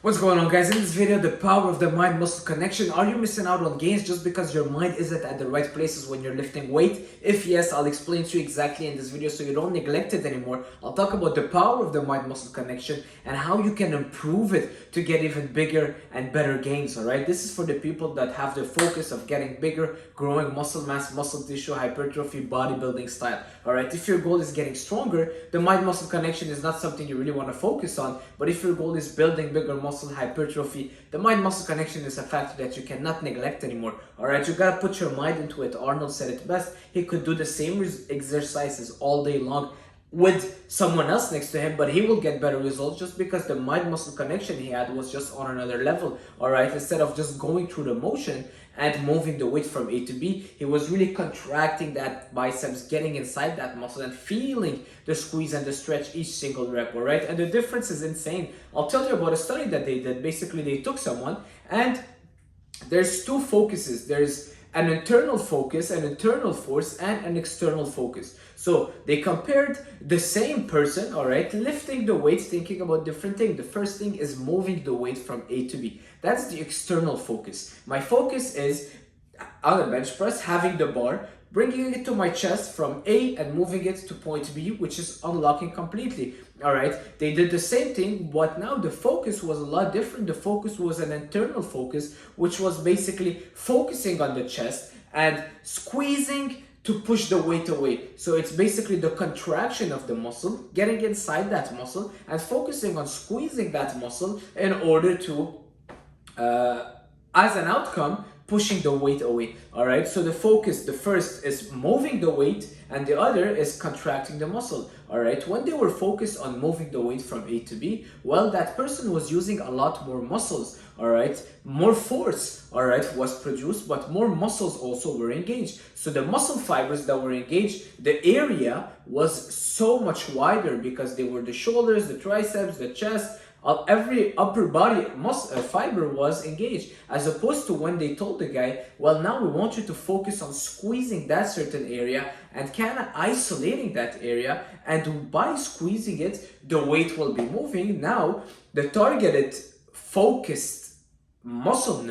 What's going on, guys? In this video, the power of the mind-muscle connection. Are you missing out on gains just because your mind isn't at the right places when you're lifting weight? If yes, I'll explain to you exactly in this video so you don't neglect it anymore. I'll talk about the power of the mind-muscle connection and how you can improve it to get even bigger and better gains, all right? This is for the people that have the focus of getting bigger, growing muscle mass, muscle tissue, hypertrophy, bodybuilding style, all right? If your goal is getting stronger, the mind-muscle connection is not something you really want to focus on, but if your goal is building bigger muscle, hypertrophy, the mind-muscle connection is a factor that you cannot neglect anymore. All right, you gotta put your mind into it. Arnold said it best. He could do the same exercises all day long with someone else next to him, but he will get better results just because the mind-muscle connection he had was just on another level. All right, instead of just going through the motion and moving the weight from A to B, he was really contracting that biceps, getting inside that muscle and feeling the squeeze and the stretch each single rep, all right? And the difference is insane. I'll tell you about a study that they did. Basically, they took someone and there's two focuses. There's an internal focus, an internal force, and an external focus. So they compared the same person, all right, lifting the weights, thinking about different things. The first thing is moving the weight from A to B. That's the external focus. My focus is on a bench press, having the bar, bringing it to my chest from A and moving it to point B, which is unlocking completely. All right, they did the same thing, but now the focus was a lot different. The focus was an internal focus, which was basically focusing on the chest and squeezing to push the weight away. So it's basically the contraction of the muscle, getting inside that muscle and focusing on squeezing that muscle in order to, as an outcome, pushing the weight away. All right, so the focus, the first is moving the weight and the other is contracting the muscle. All right, when they were focused on moving the weight from A to B, well, that person was using a lot more muscles. All right, more force, all right, was produced, but more muscles also were engaged. So the muscle fibers that were engaged, the area was so much wider because they were the shoulders, the triceps, the chest, every upper body fiber was engaged, as opposed to when they told the guy, well, now we want you to focus on squeezing that certain area and kind of isolating that area, and by squeezing it the weight will be moving. Now the targeted focused muscle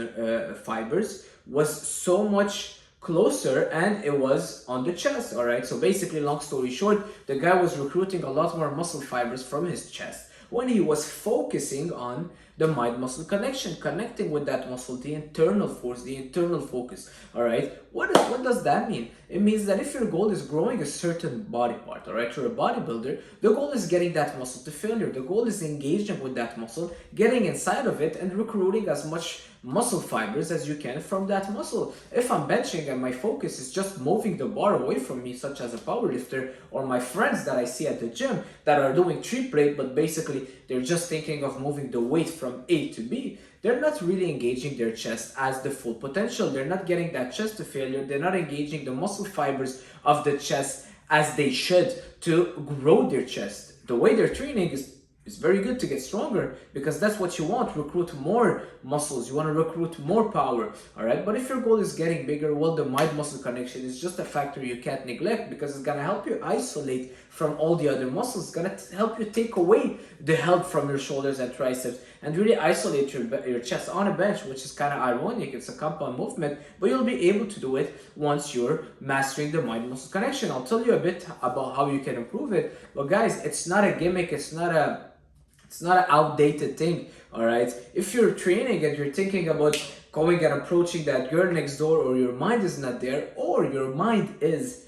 fibers was so much closer and it was on the chest. All right, so basically, long story short, the guy was recruiting a lot more muscle fibers from his chest when he was focusing on the mind-muscle connection, connecting with that muscle, the internal force, the internal focus. All right, what does that mean? It means that if your goal is growing a certain body part, all right, you're a bodybuilder, the goal is getting that muscle to failure. The goal is engaging with that muscle, getting inside of it and recruiting as much muscle fibers as you can from that muscle. If I'm benching and my focus is just moving the bar away from me, such as a powerlifter or my friends that I see at the gym that are doing tree plate, but basically they're just thinking of moving the weight from A to B, they're not really engaging their chest as the full potential. They're not getting that chest to failure. They're not engaging the muscle fibers of the chest as they should to grow their chest. The way they're training is very good to get stronger because that's what you want. Recruit more muscles. You want to recruit more power. All right. But if your goal is getting bigger, well, the mind muscle connection is just a factor you can't neglect because it's going to help you isolate from all the other muscles. It's going to help you take away the help from your shoulders and triceps and really isolate your chest on a bench, which is kind of ironic. It's a compound movement, but you'll be able to do it once you're mastering the mind muscle connection. I'll tell you a bit about how you can improve it. But guys, it's not a gimmick. It's not an outdated thing, all right? If you're training and you're thinking about going and approaching that girl next door, or your mind is not there, or your mind is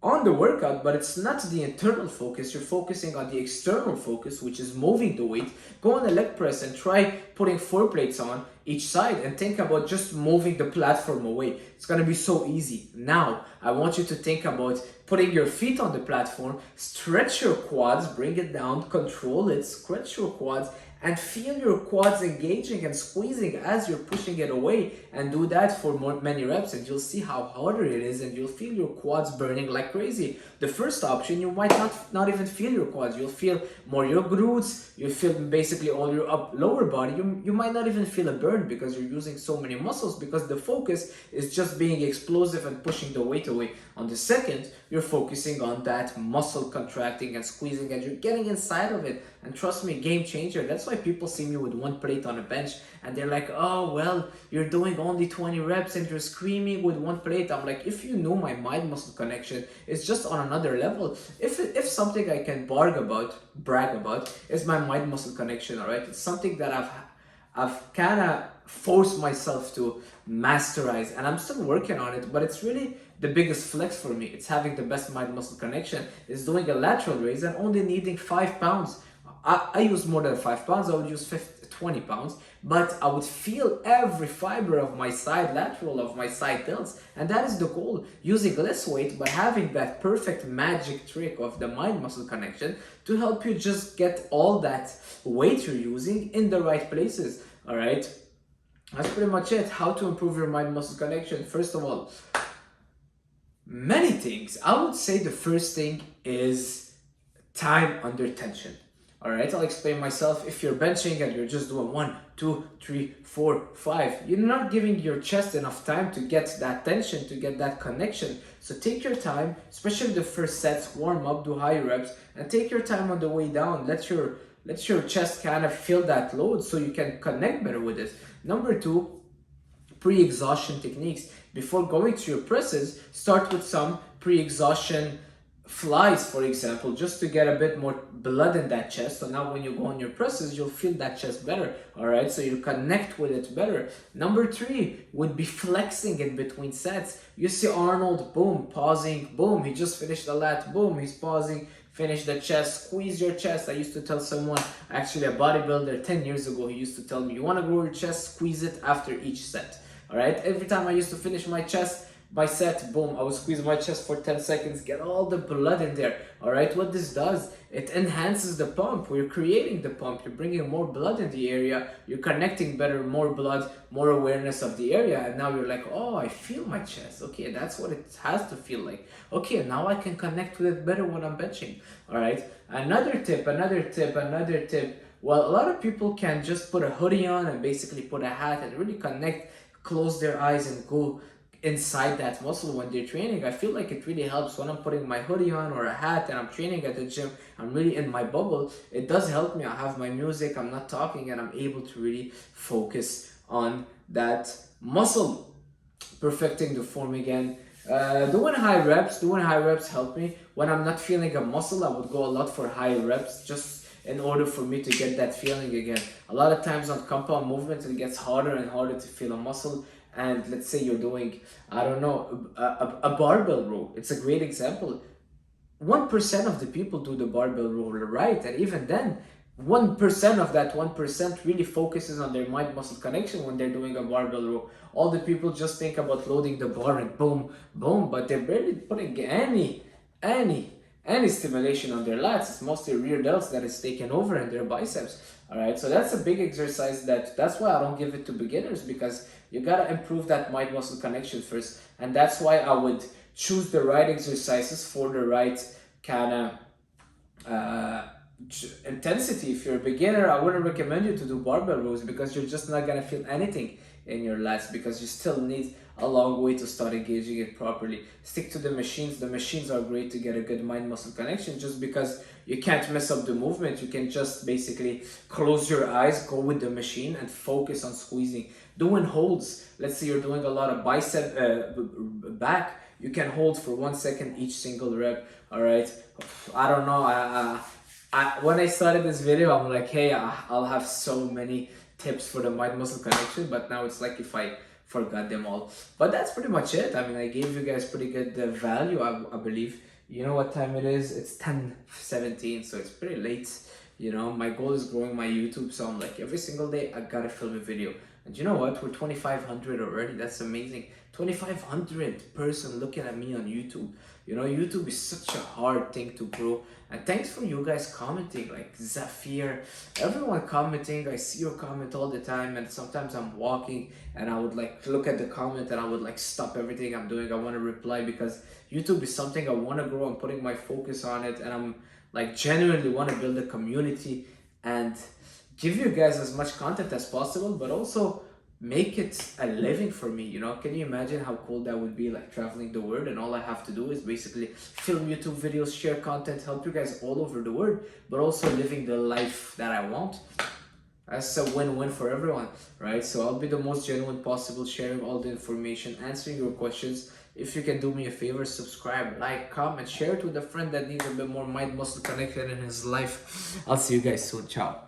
on the workout, but it's not the internal focus, you're focusing on the external focus, which is moving the weight, go on a leg press and try putting 4 plates on each side and think about just moving the platform away. It's going to be so easy. Now, I want you to think about putting your feet on the platform, stretch your quads, bring it down, control it, stretch your quads, and feel your quads engaging and squeezing as you're pushing it away, and do that for many reps and you'll see how harder it is and you'll feel your quads burning like crazy. The first option, you might not even feel your quads. You'll feel more your glutes, you'll feel basically all your lower body. You might not even feel a burn because you're using so many muscles because the focus is just being explosive and pushing the weight away. On the second, you're focusing on that muscle contracting and squeezing and you're getting inside of it And trust me, game changer. That's why people see me with one plate on a bench and they're like, oh, well, you're doing only 20 reps and you're screaming with one plate. I'm like, if you know my mind muscle connection, it's just on another level. If something I can brag about is my mind muscle connection, all right? It's something that I've kind of forced myself to masterize, and I'm still working on it, but it's really the biggest flex for me. It's having the best mind muscle connection, is doing a lateral raise and only needing 5 pounds. I use more than 5 pounds, I would use 20 pounds, but I would feel every fiber of my side lateral, of my side delts, and that is the goal. Using less weight, but having that perfect magic trick of the mind muscle connection to help you just get all that weight you're using in the right places, all right? That's pretty much it. How to improve your mind muscle connection. First of all, many things. I would say the first thing is time under tension. All right, I'll explain myself. If you're benching and you're just doing 1, 2, 3, 4, 5, you're not giving your chest enough time to get that tension, to get that connection. So take your time, especially the first sets, warm up, do high reps, and take your time on the way down. Let your chest kind of feel that load so you can connect better with it. Number 2, pre-exhaustion techniques. Before going to your presses, start with some pre-exhaustion flies, for example, just to get a bit more blood in that chest. So now when you go on your presses, you'll feel that chest better, all right? So you connect with it better. Number 3 would be flexing in between sets. You see Arnold, boom, pausing, boom, he just finished the lat, boom, he's pausing, finish the chest, squeeze your chest. I used to tell someone, actually a bodybuilder 10 years ago, he used to tell me, you want to grow your chest, squeeze it after each set, all right? Every time I used to finish my chest, my set, boom, I would squeeze my chest for 10 seconds, get all the blood in there, all right? What this does, it enhances the pump. We're creating the pump, you're bringing more blood in the area, you're connecting better, more blood, more awareness of the area, and now you're like, oh, I feel my chest. Okay, that's what it has to feel like. Okay, now I can connect with it better when I'm benching, all right? Another tip. Well, a lot of people can just put a hoodie on and basically put a hat and really connect, close their eyes and go inside that muscle when they're training. I feel like it really helps when I'm putting my hoodie on or a hat and I'm training at the gym. I'm really in my bubble. It does help me. I have my music, I'm not talking, and I'm able to really focus on that muscle. Perfecting the form again. Doing high reps help me. When I'm not feeling a muscle, I would go a lot for high reps, just in order for me to get that feeling again. A lot of times on compound movements, it gets harder and harder to feel a muscle. And let's say you're doing, I don't know, a barbell row. It's a great example. 1% of the people do the barbell row right, and even then, 1% of that 1% really focuses on their mind muscle connection when they're doing a barbell row. All the people just think about loading the bar and boom, boom, but they're barely putting any stimulation on their lats. It's mostly rear delts that is taken over in their biceps. All right, so that's a big exercise. That's why I don't give it to beginners, because you gotta improve that mind muscle connection first, and that's why I would choose the right exercises for the right kind of intensity. If you're a beginner, I wouldn't recommend you to do barbell rows, because you're just not gonna feel anything in your lats, because you still need a long way to start engaging it properly. Stick to the machines. The machines are great to get a good mind muscle connection, just because you can't mess up the movement. You can just basically close your eyes, go with the machine, and focus on squeezing. Doing holds, let's say you're doing a lot of bicep back, you can hold for 1 second each single rep. All right, I don't know, when I started this video, I'm like, hey, I'll have so many tips for the mind muscle connection, but now it's like if I forgot them all. But that's pretty much it. I mean, I gave you guys pretty good value, I believe. You know what time it is? It's 10:17, so it's pretty late. You know, my goal is growing my YouTube, so I'm like, every single day I gotta film a video. And you know what? We're 2,500 already. That's amazing. 2,500 person looking at me on YouTube. You know, YouTube is such a hard thing to grow. And thanks for you guys commenting, like Zafir, everyone commenting. I see your comment all the time, and sometimes I'm walking and I would like look at the comment and I would like stop everything I'm doing. I want to reply, because YouTube is something I want to grow. I'm putting my focus on it, and I'm like genuinely want to build a community and give you guys as much content as possible, but also make it a living for me, you know. Can you imagine how cool that would be, like traveling the world and all I have to do is basically film YouTube videos, share content, help you guys all over the world, but also living the life that I want. That's a win-win for everyone, right? So I'll be the most genuine possible, sharing all the information, answering your questions. If you can do me a favor, subscribe, like, comment, share it with a friend that needs a bit more mind muscle connection in his life. I'll see you guys soon. Ciao.